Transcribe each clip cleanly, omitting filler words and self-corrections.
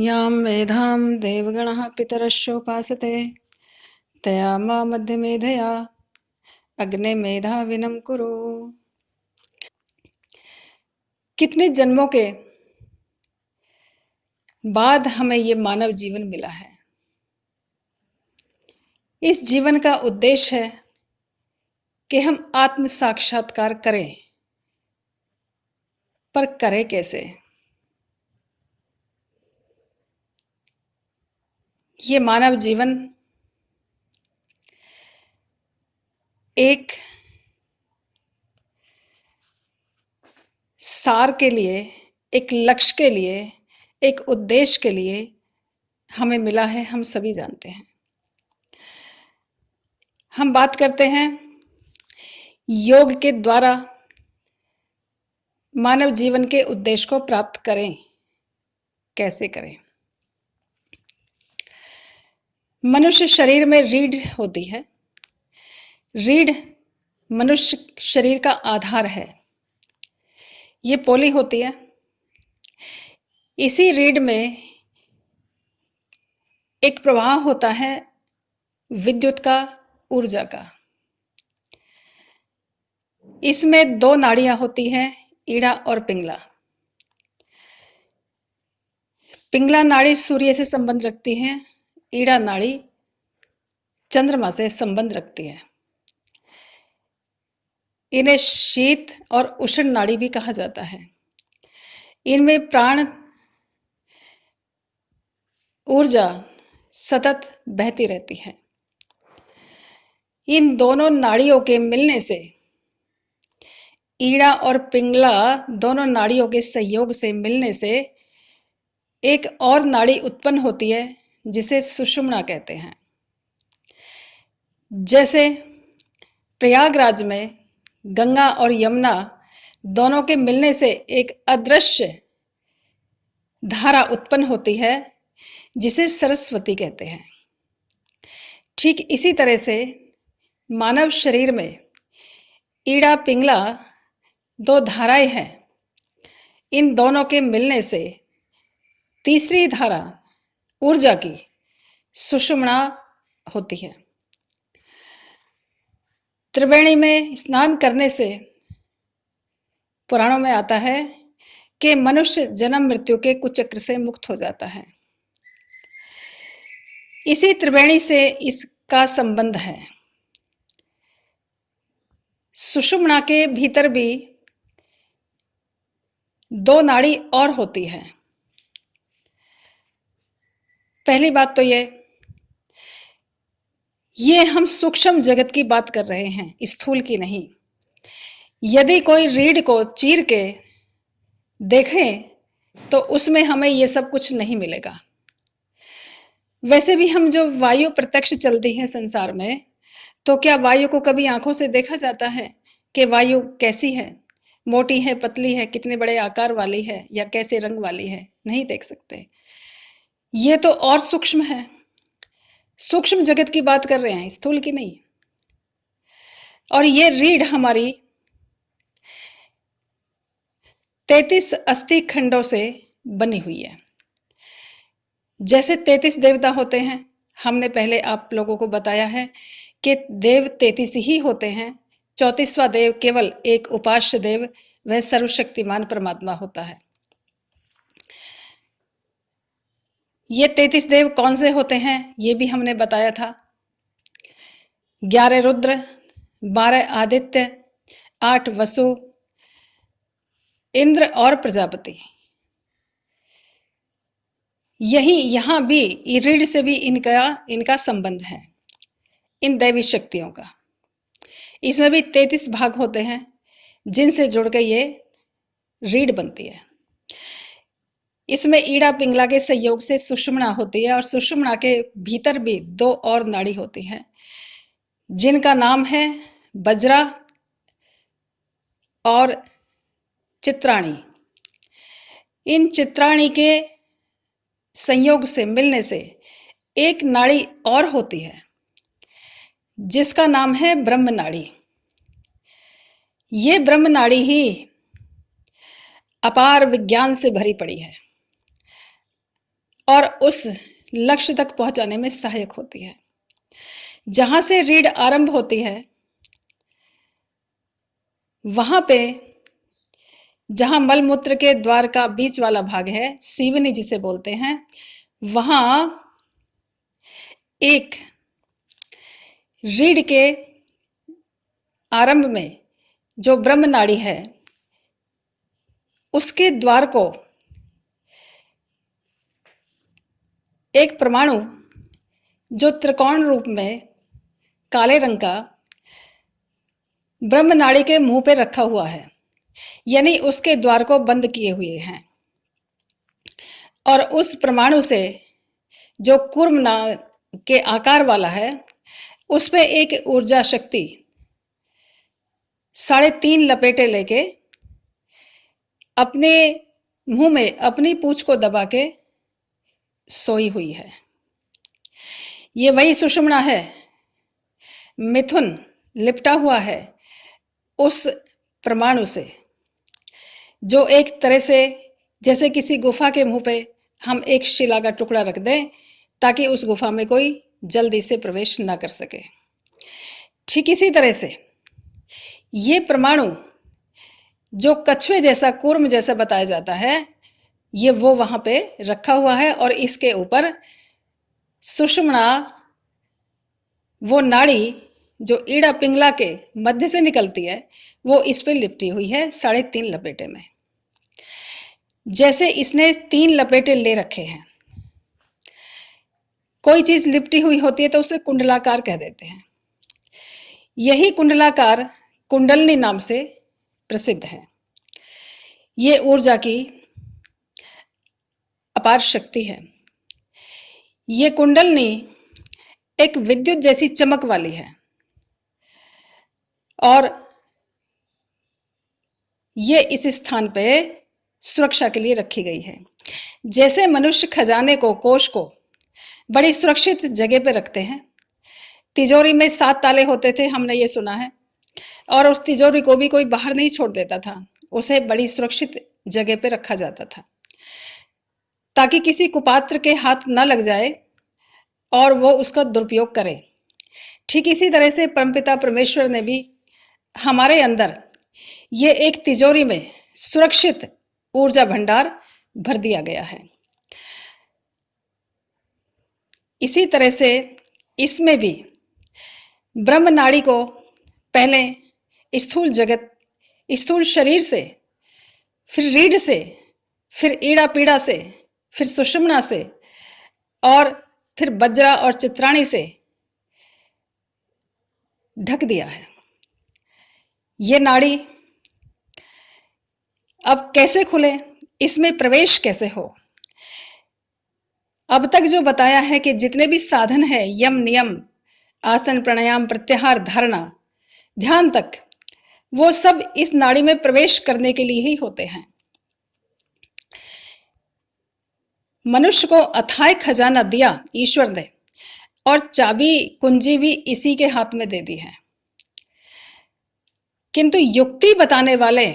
यां मेधां देवगणः पितरश्चोपासते तया मा मध्यमेधया अग्ने मेधाविनं कुरु। कितने जन्मों के बाद हमें ये मानव जीवन मिला है। इस जीवन का उद्देश्य है कि हम आत्म साक्षात्कार करें, पर करें कैसे? ये मानव जीवन एक सार के लिए, एक लक्ष्य के लिए, एक उद्देश्य के लिए हमें मिला है, हम सभी जानते हैं। हम बात करते हैं योग के द्वारा मानव जीवन के उद्देश्य को प्राप्त करें, कैसे करें? मनुष्य शरीर में रीढ़ होती है। रीढ़ मनुष्य शरीर का आधार है। ये पोली होती है। इसी रीढ़ में एक प्रवाह होता है विद्युत का, ऊर्जा का। इसमें दो नाड़ियां होती हैं, ईड़ा और पिंगला। पिंगला नाड़ी सूर्य से संबंध रखती है, ईड़ा नाड़ी चंद्रमा से संबंध रखती है। इन्हें शीत और उष्ण नाड़ी भी कहा जाता है। इनमें प्राण ऊर्जा सतत बहती रहती है। इन दोनों नाड़ियों के मिलने से, ईड़ा और पिंगला दोनों नाड़ियों के सहयोग से मिलने से एक और नाड़ी उत्पन्न होती है जिसे सुषुम्ना कहते हैं। जैसे प्रयागराज में गंगा और यमुना दोनों के मिलने से एक अदृश्य धारा उत्पन्न होती है जिसे सरस्वती कहते हैं। ठीक इसी तरह से मानव शरीर में ईड़ा पिंगला दो धाराएं हैं। इन दोनों के मिलने से तीसरी धारा ऊर्जा की सुषुम्ना होती है। त्रिवेणी में स्नान करने से पुराणों में आता है कि मनुष्य जन्म मृत्यु के कुचक्र से मुक्त हो जाता है। इसी त्रिवेणी से इसका संबंध है। सुषुम्ना के भीतर भी दो नाड़ी और होती है। पहली बात तो ये हम सूक्ष्म जगत की बात कर रहे हैं, स्थूल की नहीं। यदि कोई रीढ़ को चीर के देखें तो उसमें हमें ये सब कुछ नहीं मिलेगा। वैसे भी हम जो वायु प्रत्यक्ष चलती है संसार में, तो क्या वायु को कभी आंखों से देखा जाता है कि वायु कैसी है, मोटी है, पतली है, कितने बड़े आकार वाली है या कैसे रंग वाली है? नहीं देख सकते। ये तो और सूक्ष्म है। सूक्ष्म जगत की बात कर रहे हैं, स्थूल की नहीं। और ये रीढ़ हमारी 33 अस्थि खंडों से बनी हुई है। जैसे 33 देवता होते हैं, हमने पहले आप लोगों को बताया है कि देव 33 ही होते हैं। 34वां देव केवल एक उपास्य देव, वह सर्वशक्तिमान परमात्मा होता है। ये 33 देव कौन से होते हैं ये भी हमने बताया था। 11 रुद्र, 12 आदित्य, 8 वसु, इंद्र और प्रजापति। यही यहां भी रीढ़ से भी इनका संबंध है, इन दैवी शक्तियों का। इसमें भी 33 भाग होते हैं जिनसे जुड़ के ये रीढ़ बनती है। इसमें ईड़ा पिंगला के सहयोग से सुषुम्ना होती है और सुषुम्ना के भीतर भी दो और नाड़ी होती हैं जिनका नाम है बज्रा और चित्राणी। इन चित्राणी के संयोग से मिलने से एक नाड़ी और होती है जिसका नाम है ब्रह्म नाड़ी। ये ब्रह्म नाड़ी ही अपार विज्ञान से भरी पड़ी है और उस लक्ष्य तक पहुंचाने में सहायक होती है। जहां से रीढ़ आरंभ होती है, वहां पे जहां मलमूत्र के द्वार का बीच वाला भाग है, सीवनी जिसे बोलते हैं, वहां एक रीढ़ के आरंभ में जो ब्रह्म नाड़ी है, उसके द्वार को एक परमाणु जो त्रिकोण रूप में काले रंग का ब्रह्म नाड़ी के मुंह पे रखा हुआ है, यानी उसके द्वार को बंद किए हुए हैं। और उस परमाणु से जो कूर्म के आकार वाला है, उस पे एक ऊर्जा शक्ति 3.5 लपेटे लेके अपने मुंह में अपनी पूंछ को दबा के सोई हुई है। ये वही सुषुम्ना है, मिथुन लिपटा हुआ है उस परमाणु से, जो एक तरह से जैसे किसी गुफा के मुंह पे हम एक शिला का टुकड़ा रख दें ताकि उस गुफा में कोई जल्दी से प्रवेश ना कर सके। ठीक इसी तरह से ये परमाणु जो कछुए जैसा, कूर्म जैसा बताया जाता है, ये वो वहां पे रखा हुआ है और इसके ऊपर सुषुम्ना, वो नाड़ी जो ईड़ा पिंगला के मध्य से निकलती है, वो इस पे लिपटी हुई है 3.5 लपेटे में। जैसे इसने 3 लपेटे ले रखे हैं, कोई चीज लिपटी हुई होती है तो उसे कुंडलाकार कह देते हैं। यही कुंडलाकार कुंडलनी नाम से प्रसिद्ध है। ये ऊर्जा की अपार शक्ति है। ये कुंडलनी एक विद्युत जैसी चमक वाली है और ये इस स्थान पे सुरक्षा के लिए रखी गई है। जैसे मनुष्य खजाने को, कोष को बड़ी सुरक्षित जगह पे रखते हैं, तिजोरी में 7 ताले होते थे, हमने ये सुना है, और उस तिजोरी को भी कोई बाहर नहीं छोड़ देता था, उसे बड़ी सुरक्षित जगह पे रखा जाता था ताकि किसी कुपात्र के हाथ न लग जाए और वो उसका दुरुपयोग करे। ठीक इसी तरह से परमपिता परमेश्वर ने भी हमारे अंदर ये एक तिजोरी में सुरक्षित ऊर्जा भंडार भर दिया गया है। इसी तरह से इसमें भी ब्रह्म नाड़ी को पहले स्थूल जगत, स्थूल शरीर से, फिर रीढ़ से, फिर ईड़ा पीड़ा से, फिर सुषुम्ना से और फिर बज्रा और चित्राणी से ढक दिया है। ये नाड़ी अब कैसे खुले, इसमें प्रवेश कैसे हो? अब तक जो बताया है कि जितने भी साधन है, यम नियम, आसन प्राणायाम प्रत्याहार धारणा ध्यान तक, वो सब इस नाड़ी में प्रवेश करने के लिए ही होते हैं। मनुष्य को अथाह खजाना दिया ईश्वर ने और चाबी कुंजी भी इसी के हाथ में दे दी है, किंतु युक्ति बताने वाले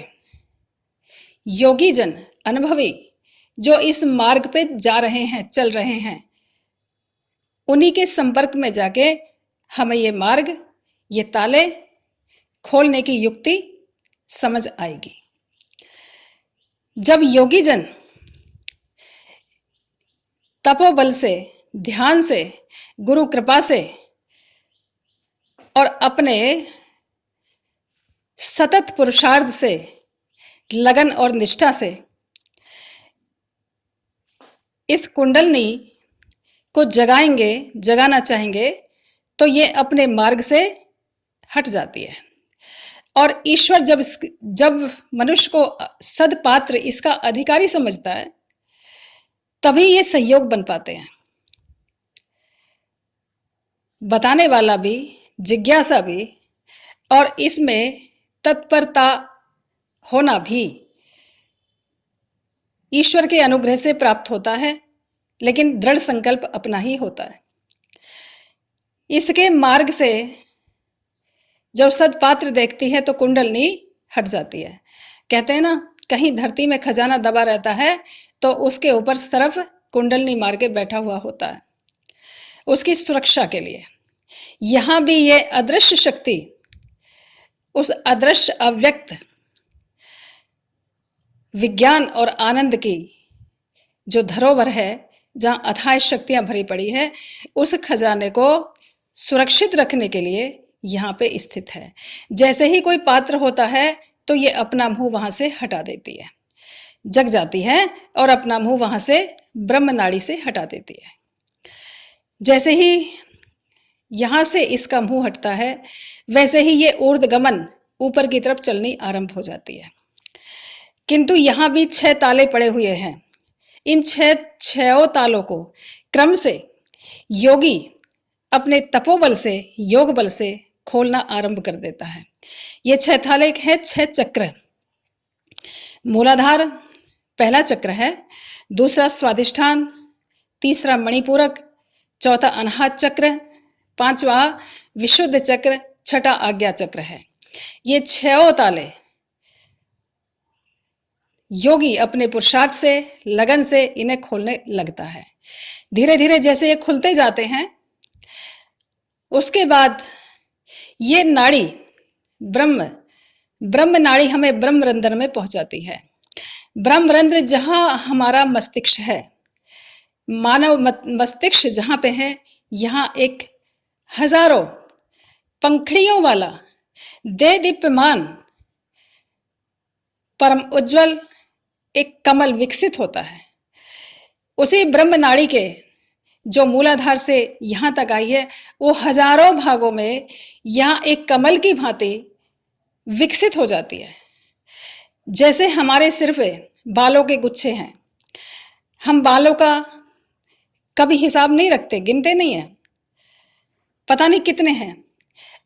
योगी जन, अनुभवी, जो इस मार्ग पे जा रहे हैं, चल रहे हैं, उन्हीं के संपर्क में जाके हमें ये मार्ग, ये ताले खोलने की युक्ति समझ आएगी। जब योगी जन तपोबल से, ध्यान से, गुरु कृपा से और अपने सतत पुरुषार्थ से, लगन और निष्ठा से इस कुंडलनी को जगाएंगे, जगाना चाहेंगे, तो ये अपने मार्ग से हट जाती है। और ईश्वर जब मनुष्य को सदपात्र, इसका अधिकारी समझता है, तभी ये सहयोग बन पाते हैं। बताने वाला भी, जिज्ञासा भी और इसमें तत्परता होना भी ईश्वर के अनुग्रह से प्राप्त होता है, लेकिन दृढ़ संकल्प अपना ही होता है। इसके मार्ग से जब सदपात्र देखती है तो कुंडलनी हट जाती है। कहते हैं ना, कहीं धरती में खजाना दबा रहता है तो उसके ऊपर सरफ कुंडलनी मार के बैठा हुआ होता है उसकी सुरक्षा के लिए। यहां भी ये अदृश्य शक्ति उस अदृश्य अव्यक्त विज्ञान और आनंद की जो धरोहर है, जहां अथाह शक्तियां भरी पड़ी है, उस खजाने को सुरक्षित रखने के लिए यहां पे स्थित है। जैसे ही कोई पात्र होता है तो ये अपना मुंह वहां से हटा देती है, जग जाती है और अपना मुंह वहां से ब्रह्म नाड़ी से हटा देती है। जैसे ही यहां से इसका मुंह हटता है, वैसे ही ये ऊर्ध्वगमन ऊपर की तरफ चलनी आरंभ हो जाती है। किंतु यहां भी 6 ताले पड़े हुए हैं। इन 6 तालों को क्रम से योगी अपने तपोबल से, योग बल से खोलना आरंभ कर देता है। ये 6 ताले हैं 6 चक्र। मूलाधार पहला चक्र है, दूसरा स्वादिष्ठान, तीसरा मणिपूरक, चौथा अनाहत चक्र, पांचवा विशुद्ध चक्र, छठा आज्ञा चक्र है। ये 6 ताले योगी अपने पुरुषार्थ से, लगन से इन्हें खोलने लगता है। धीरे धीरे जैसे ये खुलते जाते हैं, उसके बाद ये नाड़ी ब्रह्म नाड़ी हमें ब्रह्मरंध्र में पहुंचाती है। ब्रह्मरंध्र जहां हमारा मस्तिष्क है, मानव मस्तिष्क जहां पे है, यहां एक हजारों पंखड़ियों वाला दे दीप्यमान परम उज्जवल एक कमल विकसित होता है। उसी ब्रह्म नाड़ी के जो मूलाधार से यहां तक आई है, वो हजारों भागों में यहां एक कमल की भांति विकसित हो जाती है। जैसे हमारे सिर पे बालों के गुच्छे हैं, हम बालों का कभी हिसाब नहीं रखते, गिनते नहीं है, पता नहीं कितने हैं।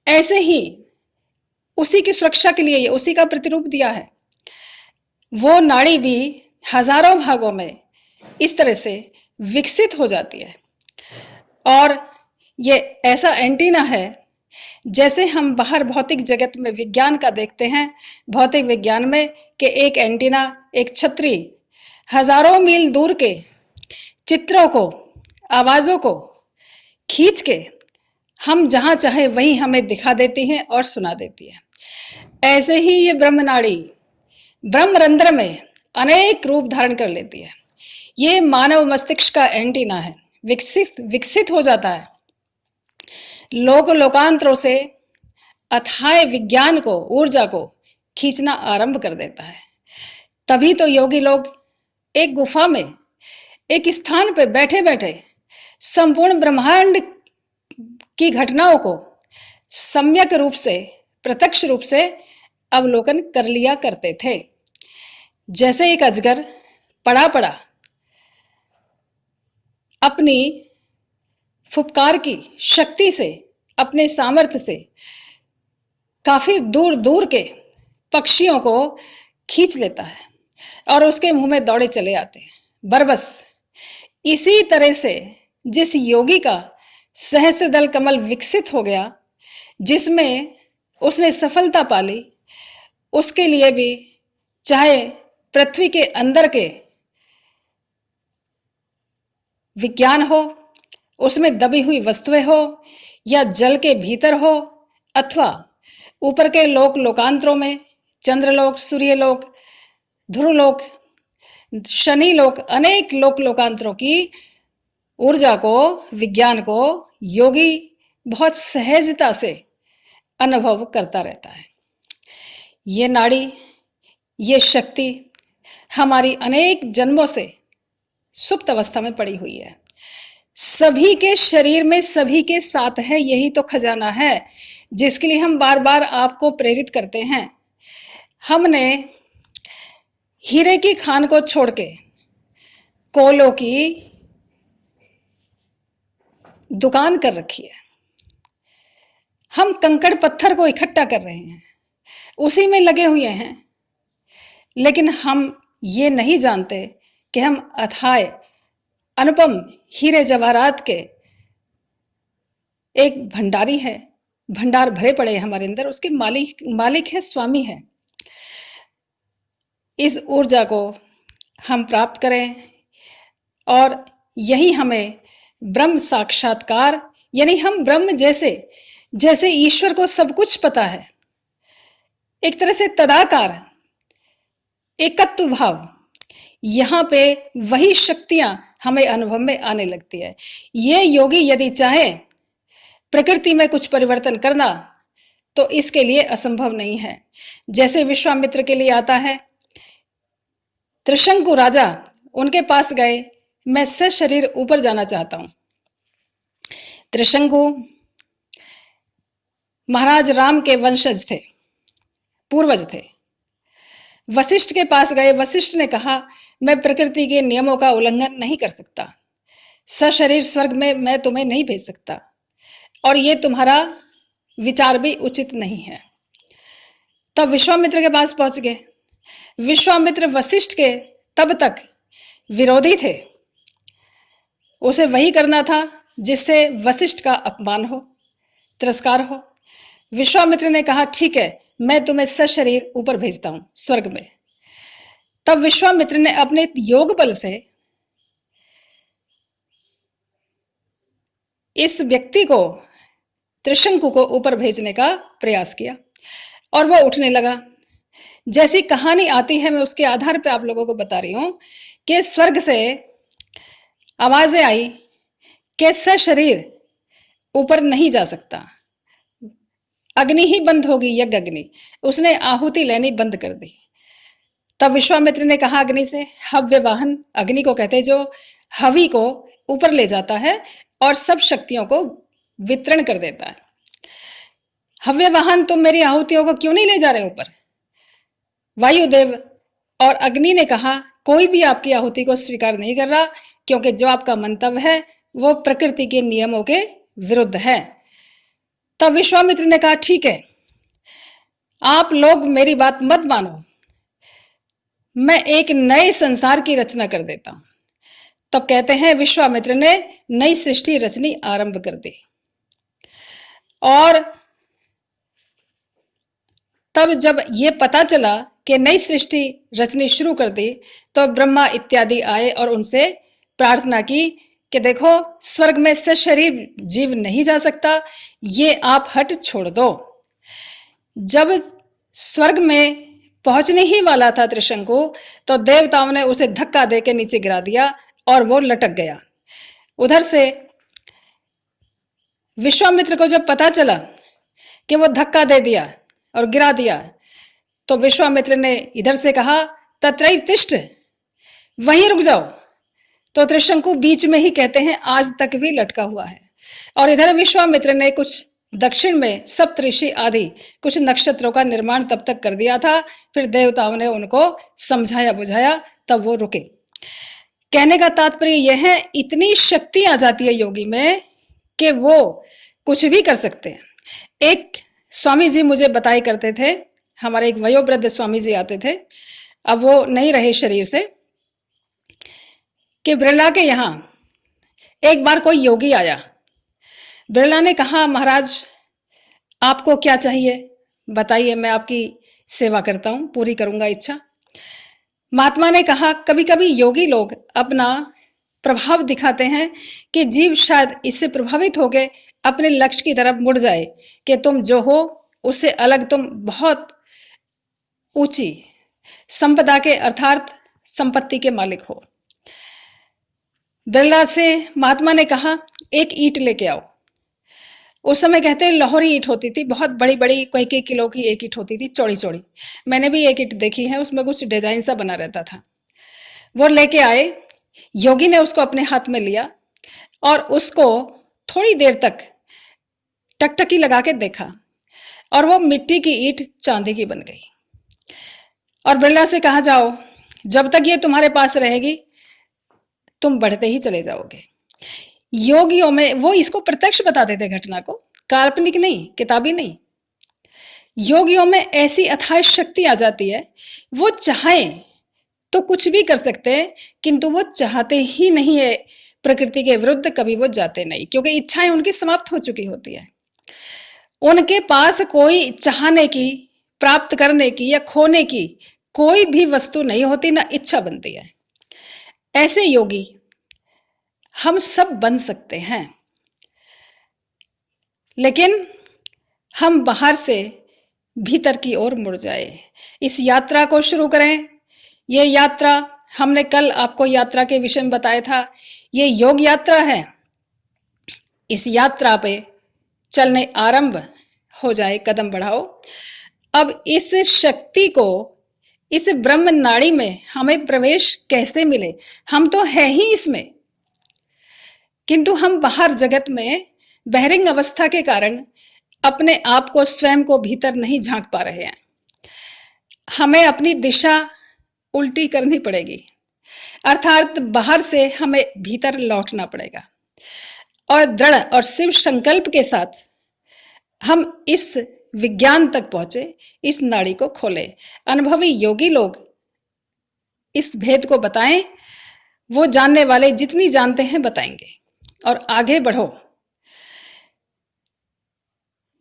ऐसे ही उसी की सुरक्षा के लिए उसी का प्रतिरूप दिया है। वो नाड़ी भी हजारों भागों में इस तरह से विकसित हो जाती है। और ये ऐसा एंटीना है, जैसे हम बाहर भौतिक जगत में विज्ञान का देखते हैं, भौतिक विज्ञान में कि एक एंटीना, एक छतरी हजारों मील दूर के चित्रों को, आवाजों को खींच के हम जहां चाहे वहीं हमें दिखा देती है और सुना देती है। ऐसे ही ये ब्रह्मनाड़ी ब्रह्मरंध्र में अनेक रूप धारण कर लेती है। ये मानव मस्तिष्क का एंटीना है, विकसित हो जाता है। लोकांतरों से अथाह विज्ञान को, ऊर्जा को खींचना आरंभ कर देता है। तभी तो योगी लोग एक गुफा में, एक स्थान पर बैठे बैठे संपूर्ण ब्रह्मांड की घटनाओं को सम्यक रूप से, प्रत्यक्ष रूप से अवलोकन कर लिया करते थे। जैसे एक अजगर पड़ा पड़ा अपनी फुफकार की शक्ति से, अपने सामर्थ्य से काफी दूर दूर के पक्षियों को खींच लेता है और उसके मुंह में दौड़े चले आते हैं, बरबस इसी तरह से जिस योगी का सहस्त्रदल कमल विकसित हो गया, जिसमें उसने सफलता पाली, उसके लिए भी चाहे पृथ्वी के अंदर के विज्ञान हो, उसमें दबी हुई वस्तुएं हो, या जल के भीतर हो, अथवा ऊपर के लोकांतरों में चंद्रलोक, सूर्यलोक, ध्रुवलोक, शनि लोक, अनेक लोकांतरों की ऊर्जा को, विज्ञान को योगी बहुत सहजता से अनुभव करता रहता है। ये नाड़ी, ये शक्ति हमारी अनेक जन्मों से सुप्त अवस्था में पड़ी हुई है। सभी के शरीर में, सभी के साथ है। यही तो खजाना है जिसके लिए हम बार बार आपको प्रेरित करते हैं। हमने हीरे की खान को छोड़ के कोलों की दुकान कर रखी है। हम कंकड़ पत्थर को इकट्ठा कर रहे हैं, उसी में लगे हुए हैं, लेकिन हम ये नहीं जानते कि हम अथाह अनुपम हीरे जवाहरात के एक भंडारी है। भंडार भरे पड़े हैं हमारे अंदर, उसके मालिक है, स्वामी है। इस ऊर्जा को हम प्राप्त करें और यही हमें ब्रह्म साक्षात्कार, यानी हम ब्रह्म जैसे, जैसे ईश्वर को सब कुछ पता है, एक तरह से तदाकार, एकत्व भाव, यहां पे वही शक्तियां हमें अनुभव में आने लगती है। ये योगी यदि चाहे प्रकृति में कुछ परिवर्तन करना, तो इसके लिए असंभव नहीं है। जैसे विश्वामित्र के लिए आता है, त्रिशंकु राजा उनके पास गए, मैं सशरीर ऊपर जाना चाहता हूं। त्रिशंकु महाराज राम के वंशज थे, पूर्वज थे। वशिष्ठ के पास गए, वशिष्ठ ने कहा मैं प्रकृति के नियमों का उल्लंघन नहीं कर सकता, सशरीर स्वर्ग में मैं तुम्हें नहीं भेज सकता, और ये तुम्हारा विचार भी उचित नहीं है। तब विश्वामित्र के पास पहुंच गए। विश्वामित्र वशिष्ठ के तब तक विरोधी थे, उसे वही करना था जिससे वशिष्ठ का अपमान हो, तिरस्कार हो। विश्वामित्र ने कहा ठीक है, मैं तुम्हें सशरीर ऊपर भेजता हूं स्वर्ग में। तब विश्वामित्र ने अपने योग बल से इस व्यक्ति को, त्रिशंकु को ऊपर भेजने का प्रयास किया और वह उठने लगा। जैसी कहानी आती है मैं उसके आधार पर आप लोगों को बता रही हूं कि स्वर्ग से आवाजें आई कि सशरीर ऊपर नहीं जा सकता, अग्नि ही बंद होगी, यज्ञ अग्नि। उसने आहुति लेनी बंद कर दी। तब विश्वामित्र ने कहा अग्नि से, हव्य वाहन अग्नि को कहते, जो हवि को ऊपर ले जाता है और सब शक्तियों को वितरण कर देता है। हव्य वाहन, तुम मेरी आहुतियों को क्यों नहीं ले जा रहे ऊपर? वायुदेव और अग्नि ने कहा कोई भी आपकी आहुति को स्वीकार नहीं कर रहा, क्योंकि जो आपका मंतव्य है वो प्रकृति के नियमों के विरुद्ध है। तब विश्वामित्र ने कहा ठीक है, आप लोग मेरी बात मत मानो, मैं एक नए संसार की रचना कर देता हूं। तब कहते हैं विश्वामित्र ने नई सृष्टि रचनी आरंभ कर दी। और तब जब ये पता चला कि नई सृष्टि रचनी शुरू कर दी, तो ब्रह्मा इत्यादि आए और उनसे प्रार्थना की कि देखो स्वर्ग में सशरीर जीव नहीं जा सकता, ये आप हट छोड़ दो। जब स्वर्ग में पहुंचने ही वाला था त्रिशंकु, तो देवताओं ने उसे धक्का देकर नीचे गिरा दिया और वो लटक गया। उधर से विश्वामित्र को जब पता चला कि वो धक्का दे दिया और गिरा दिया, तो विश्वामित्र ने इधर से कहा तत्रैव तिष्ठ, वहीं रुक जाओ। तो त्रिशंकु बीच में ही कहते हैं आज तक भी लटका हुआ है। और इधर विश्वामित्र ने कुछ दक्षिण में सप्तऋषि आदि कुछ नक्षत्रों का निर्माण तब तक कर दिया था। फिर देवताओं ने उनको समझाया बुझाया, तब वो रुके। कहने का तात्पर्य यह है, इतनी शक्ति आ जाती है योगी में कि वो कुछ भी कर सकते हैं। एक स्वामी जी मुझे बताया करते थे, हमारे एक वयोवृद्ध स्वामी जी आते थे, अब वो नहीं रहे शरीर से, कि बिरला के यहां एक बार कोई योगी आया। बिरला ने कहा महाराज आपको क्या चाहिए बताइए, मैं आपकी सेवा करता हूं, पूरी करूंगा इच्छा। महात्मा ने कहा कभी कभी योगी लोग अपना प्रभाव दिखाते हैं कि जीव शायद इससे प्रभावित हो गए अपने लक्ष्य की तरफ मुड़ जाए कि तुम जो हो उससे अलग तुम बहुत ऊंची संपदा के अर्थात संपत्ति के मालिक हो। बिरला से महात्मा ने कहा एक ईंट लेके आओ। उस समय कहते हैं लाहौरी ईंट होती थी, बहुत बड़ी बड़ी, कई कई किलो की एक ईंट होती थी, चौड़ी चौड़ी। मैंने भी एक ईंट देखी है, उसमें कुछ डिजाइन सा बना रहता था। वो लेके आए, योगी ने उसको अपने हाथ में लिया और उसको थोड़ी देर तक टकटकी लगा के देखा और वो मिट्टी की ईंट चांदी की बन गई। और बिरला से कहा जाओ, जब तक ये तुम्हारे पास रहेगी तुम बढ़ते ही चले जाओगे। योगियों में वो इसको प्रत्यक्ष बताते थे घटना को, काल्पनिक नहीं, किताबी नहीं। योगियों में ऐसी अथाह शक्ति आ जाती है, वो चाहें तो कुछ भी कर सकते हैं, किंतु वो चाहते ही नहीं है प्रकृति के विरुद्ध, कभी वो जाते नहीं, क्योंकि इच्छाएं उनकी समाप्त हो चुकी होती है। उनके पास कोई चाहने की, प्राप्त करने की या खोने की कोई भी वस्तु नहीं होती, ना इच्छा बनती है। ऐसे योगी हम सब बन सकते हैं, लेकिन हम बाहर से भीतर की ओर मुड़ जाए। इस यात्रा को शुरू करें। ये यात्रा हमने कल आपको यात्रा के विषय में बताया था, ये योग यात्रा है। इस यात्रा पे चलने आरंभ हो जाए, कदम बढ़ाओ। अब इस शक्ति को, इस ब्रह्म नाड़ी में हमें प्रवेश कैसे मिले? हम तो है ही इसमें, किंतु हम बाहर जगत में बहरिंग अवस्था के कारण अपने आप को, स्वयं को भीतर नहीं झांक पा रहे हैं। हमें अपनी दिशा उल्टी करनी पड़ेगी, अर्थात बाहर से हमें भीतर लौटना पड़ेगा और दृढ़ और शिव संकल्प के साथ हम इस विज्ञान तक पहुंचे, इस नाड़ी को खोले। अनुभवी योगी लोग इस भेद को बताएं, वो जानने वाले जितनी जानते हैं बताएंगे। और आगे बढ़ो।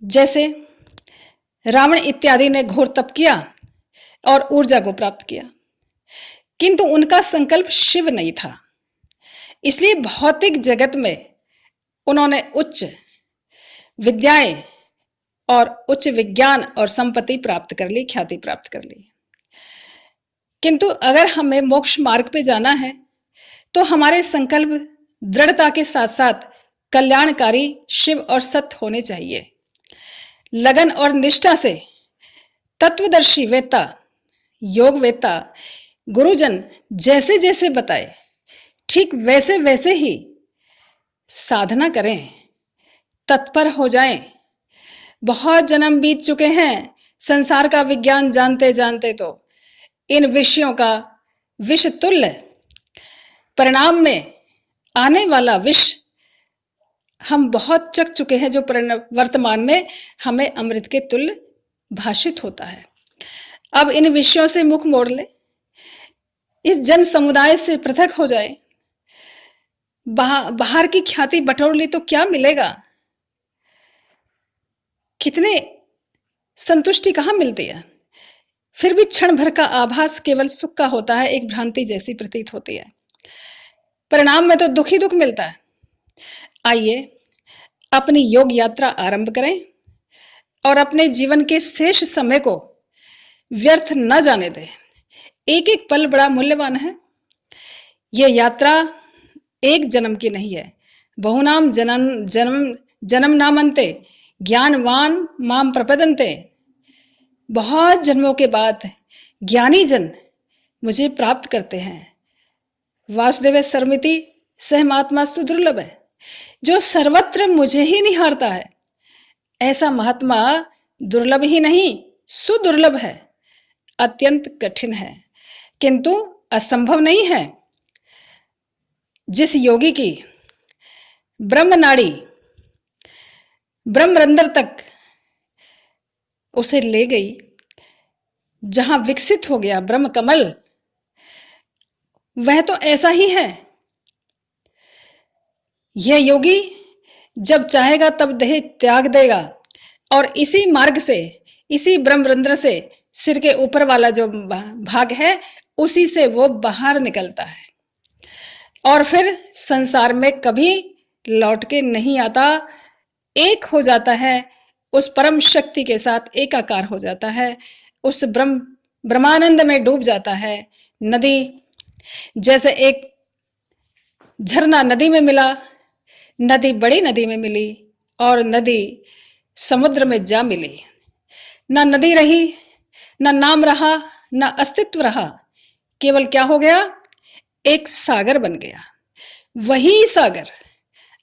जैसे रावण इत्यादि ने घोर तप किया और ऊर्जा को प्राप्त किया, किंतु उनका संकल्प शिव नहीं था, इसलिए भौतिक जगत में उन्होंने उच्च विद्याएं और उच्च विज्ञान और संपत्ति प्राप्त कर ली, ख्याति प्राप्त कर ली। किंतु अगर हमें मोक्ष मार्ग पे जाना है तो हमारे संकल्प दृढ़ता के साथ साथ कल्याणकारी, शिव और सत्य होने चाहिए। लगन और निष्ठा से तत्वदर्शी वेत्ता, योग वेत्ता, गुरुजन जैसे जैसे बताए, ठीक वैसे वैसे ही साधना करें, तत्पर हो जाएं। बहुत जन्म बीत चुके हैं संसार का विज्ञान जानते जानते, तो इन विषयों का विष तुल्य परिणाम में आने वाला विष हम बहुत चख चुके हैं, जो वर्तमान में हमें अमृत के तुल्य भाषित होता है। अब इन विषयों से मुख मोड़ ले, इस जन समुदाय से पृथक हो जाए। बाहर की ख्याति बटोर ली तो क्या मिलेगा? कितने संतुष्टि कहां मिलती है? फिर भी क्षण भर का आभास केवल सुख का होता है, एक भ्रांति जैसी प्रतीत होती है। परिणाम में तो दुख ही दुख मिलता है। आइए अपनी योग यात्रा आरंभ करें और अपने जीवन के शेष समय को व्यर्थ न जाने दें। एक एक पल बड़ा मूल्यवान है। यह यात्रा एक जन्म की नहीं है। बहुनाम जन्म जन्म जन्म नामन्ते ज्ञानवान माम प्रपदन्ते। बहुत जन्मों के बाद ज्ञानी जन मुझे प्राप्त करते हैं। वासुदेव सर्वमिति सहमात्मा सुदुर्लभ है। जो सर्वत्र मुझे ही निहारता है, ऐसा महात्मा दुर्लभ ही नहीं, सुदुर्लभ है। अत्यंत कठिन है, किंतु असंभव नहीं है। जिस योगी की ब्रह्म नाड़ी ब्रह्मरंध्र तक उसे ले गई, जहां विकसित हो गया ब्रह्म कमल, वह तो ऐसा ही है। यह योगी जब चाहेगा तब देह त्याग देगा और इसी मार्ग से, इसी ब्रह्मरंध्र से, सिर के ऊपर वाला जो भाग है, उसी से वो बाहर निकलता है और फिर संसार में कभी लौट के नहीं आता। एक हो जाता है, उस परम शक्ति के साथ एकाकार हो जाता है, उस ब्रह्मानंद में डूब जाता है। नदी जैसे एक झरना नदी में मिला, नदी बड़ी नदी में मिली और नदी समुद्र में जा मिली। ना नदी रही, ना नाम रहा, ना अस्तित्व रहा, केवल क्या हो गया? एक सागर बन गया। वही सागर,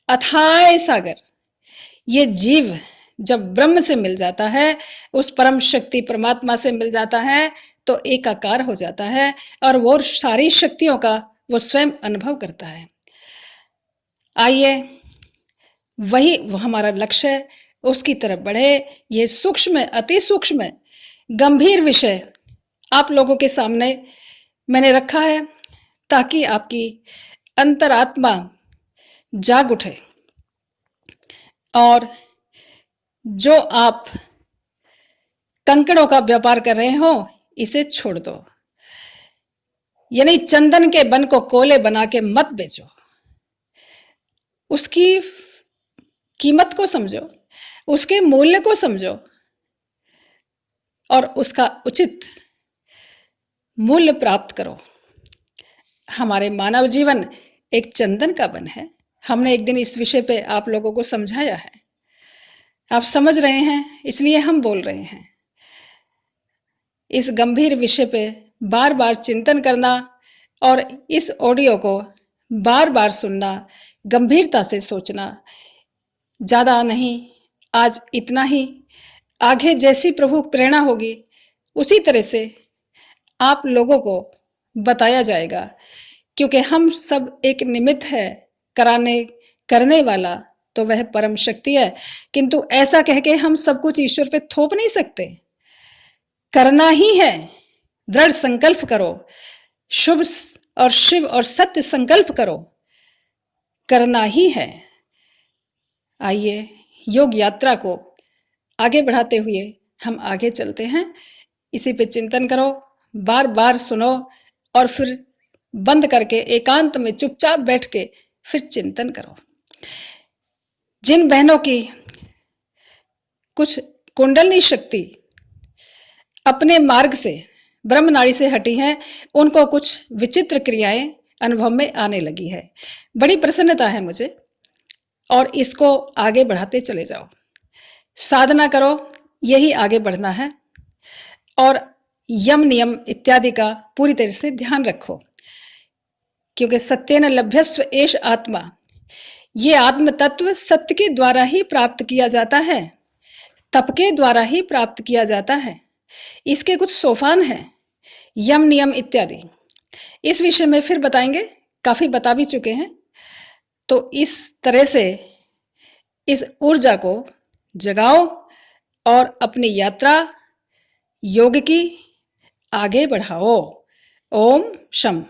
अथाय सागर। ये जीव जब ब्रह्म से मिल जाता है, उस परम शक्ति परमात्मा से मिल जाता है, तो एकाकार हो जाता है और वो सारी शक्तियों का वो स्वयं अनुभव करता है। आइए वही वो हमारा लक्ष्य है, उसकी तरफ बढ़े। ये सूक्ष्म, अति सूक्ष्म, गंभीर विषय आप लोगों के सामने मैंने रखा है, ताकि आपकी अंतरात्मा जाग उठे और जो आप कंकड़ों का व्यापार कर रहे हो, इसे छोड़ दो। यानी चंदन के बन को कोले बना के मत बेचो। उसकी कीमत को समझो, उसके मूल्य को समझो और उसका उचित मूल्य प्राप्त करो। हमारे मानव जीवन एक चंदन का वन है। हमने एक दिन इस विषय पे आप लोगों को समझाया है, आप समझ रहे हैं, इसलिए हम बोल रहे हैं। इस गंभीर विषय पे बार बार चिंतन करना और इस ऑडियो को बार बार सुनना, गंभीरता से सोचना। ज़्यादा नहीं, आज इतना ही। आगे जैसी प्रभु प्रेरणा होगी उसी तरह से आप लोगों को बताया जाएगा, क्योंकि हम सब एक निमित्त है, करने वाला तो वह परम शक्ति है। किंतु ऐसा कह के हम सब कुछ ईश्वर पे थोप नहीं सकते। करना ही है, दृढ़ संकल्प करो, शुभ और शिव और सत्य संकल्प करो, करना ही है। आइए योग यात्रा को आगे बढ़ाते हुए हम आगे चलते हैं। इसी पे चिंतन करो, बार बार सुनो और फिर बंद करके एकांत में चुपचाप बैठ के फिर चिंतन करो। जिन बहनों की कुछ कुंडलनी शक्ति अपने मार्ग से, ब्रह्म नाड़ी से हटी हैं, उनको कुछ विचित्र क्रियाएं अनुभव में आने लगी है। बड़ी प्रसन्नता है मुझे और इसको आगे बढ़ाते चले जाओ। साधना करो, यही आगे बढ़ना है। और यम नियम इत्यादि का पूरी तरह से ध्यान रखो, क्योंकि सत्येन लभ्यस्व एष आत्मा, ये आत्म तत्व सत्य के द्वारा ही प्राप्त किया जाता है, तप के द्वारा ही प्राप्त किया जाता है। इसके कुछ सोपान हैं, यम नियम इत्यादि। इस विषय में फिर बताएंगे, काफी बता भी चुके हैं। तो इस तरह से इस ऊर्जा को जगाओ और अपनी यात्रा योग की आगे बढ़ाओ। ओम शम।